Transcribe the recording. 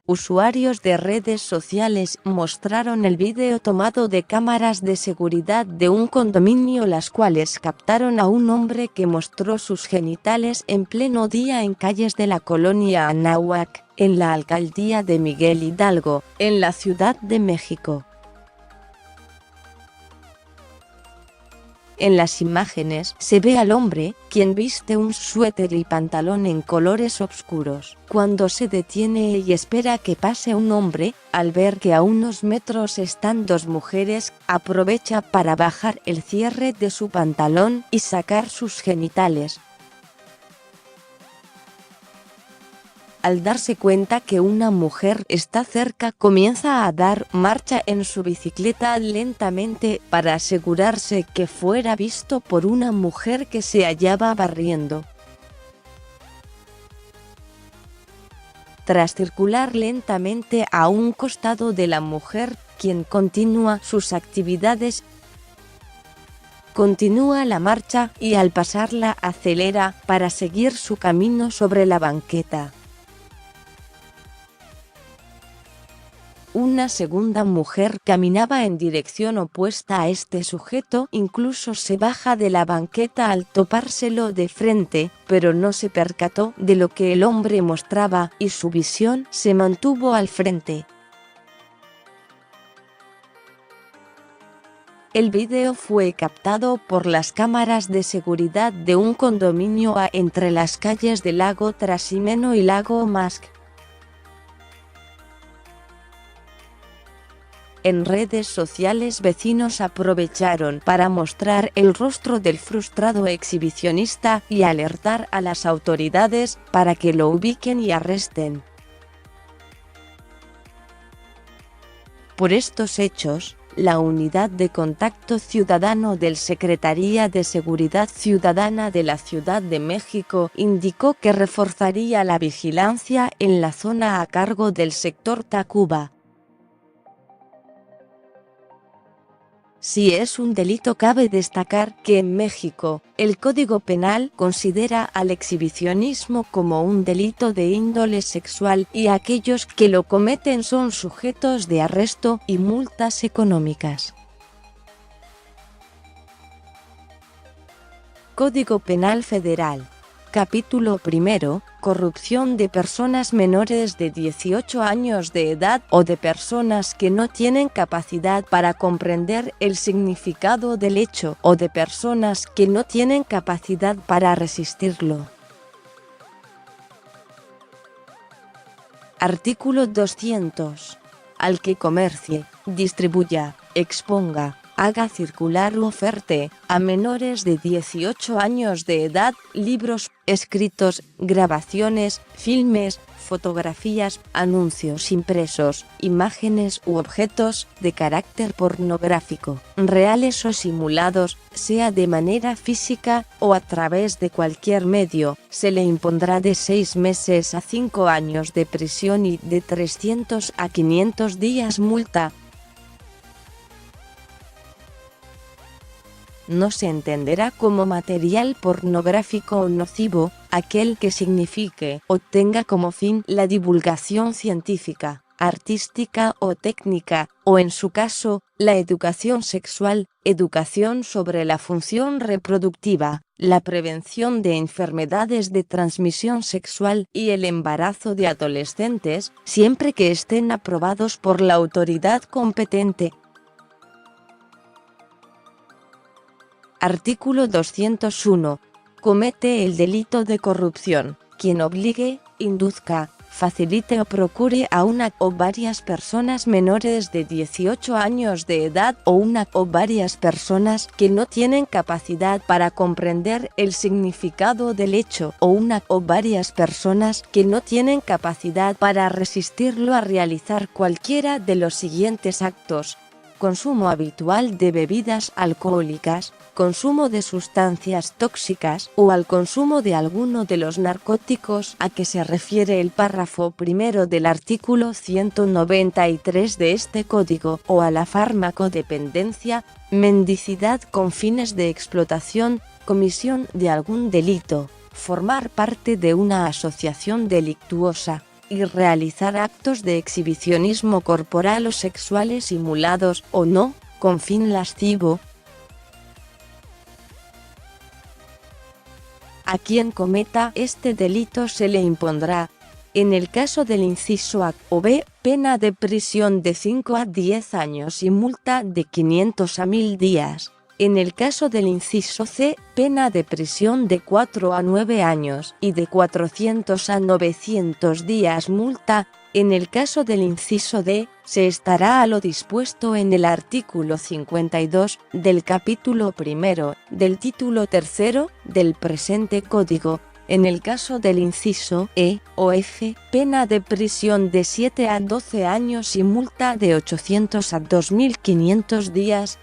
Usuarios de redes sociales mostraron el vídeo tomado de cámaras de seguridad de un condominio, las cuales captaron a un hombre que mostró sus genitales en pleno día en calles de la colonia Anáhuac, en la alcaldía de Miguel Hidalgo, en la Ciudad de México. En las imágenes se ve al hombre, quien viste un suéter y pantalón en colores oscuros. Cuando se detiene y espera que pase un hombre, al ver que a unos metros están dos mujeres, aprovecha para bajar el cierre de su pantalón y sacar sus genitales. Al darse cuenta que una mujer está cerca, comienza a dar marcha en su bicicleta lentamente para asegurarse que fuera visto por una mujer que se hallaba barriendo. Tras circular lentamente a un costado de la mujer, quien continúa sus actividades, continúa la marcha y al pasarla acelera para seguir su camino sobre la banqueta. Una segunda mujer caminaba en dirección opuesta a este sujeto, incluso se baja de la banqueta al topárselo de frente, pero no se percató de lo que el hombre mostraba y su visión se mantuvo al frente. El vídeo fue captado por las cámaras de seguridad de un condominio entre las calles de Lago Trasimeno y Lago Mask. En redes sociales, vecinos aprovecharon para mostrar el rostro del frustrado exhibicionista y alertar a las autoridades para que lo ubiquen y arresten. Por estos hechos, la Unidad de Contacto Ciudadano del Secretaría de Seguridad Ciudadana de la Ciudad de México indicó que reforzaría la vigilancia en la zona a cargo del sector Tacuba. Si es un delito, cabe destacar que en México, el Código Penal considera al exhibicionismo como un delito de índole sexual y aquellos que lo cometen son sujetos de arresto y multas económicas. Código Penal Federal. Capítulo primero. Corrupción de personas menores de 18 años de edad o de personas que no tienen capacidad para comprender el significado del hecho o de personas que no tienen capacidad para resistirlo. Artículo 200. Al que comercie, distribuya, exponga, haga circular o oferte a menores de 18 años de edad libros, escritos, grabaciones, filmes, fotografías, anuncios impresos, imágenes u objetos de carácter pornográfico, reales o simulados, sea de manera física o a través de cualquier medio, se le impondrá de 6 meses a 5 años de prisión y de 300 a 500 días multa. No se entenderá como material pornográfico o nocivo aquel que signifique o tenga como fin la divulgación científica, artística o técnica, o en su caso, la educación sexual, educación sobre la función reproductiva, la prevención de enfermedades de transmisión sexual y el embarazo de adolescentes, siempre que estén aprobados por la autoridad competente. Artículo 201. Comete el delito de corrupción quien obligue, induzca, facilite o procure a una o varias personas menores de 18 años de edad o una o varias personas que no tienen capacidad para comprender el significado del hecho o una o varias personas que no tienen capacidad para resistirlo a realizar cualquiera de los siguientes actos: consumo habitual de bebidas alcohólicas, consumo de sustancias tóxicas o al consumo de alguno de los narcóticos a que se refiere el párrafo primero del artículo 193 de este código, o a la farmacodependencia, mendicidad con fines de explotación, comisión de algún delito, formar parte de una asociación delictuosa, y realizar actos de exhibicionismo corporal o sexuales simulados o no, con fin lascivo. A quien cometa este delito se le impondrá, en el caso del inciso A o B, pena de prisión de 5 a 10 años y multa de 500 a 1000 días. En el caso del inciso C, pena de prisión de 4 a 9 años y de 400 a 900 días multa. En el caso del inciso D, se estará a lo dispuesto en el artículo 52 del capítulo primero del título tercero del presente Código. En el caso del inciso E o F, pena de prisión de 7 a 12 años y multa de 800 a 2500 días.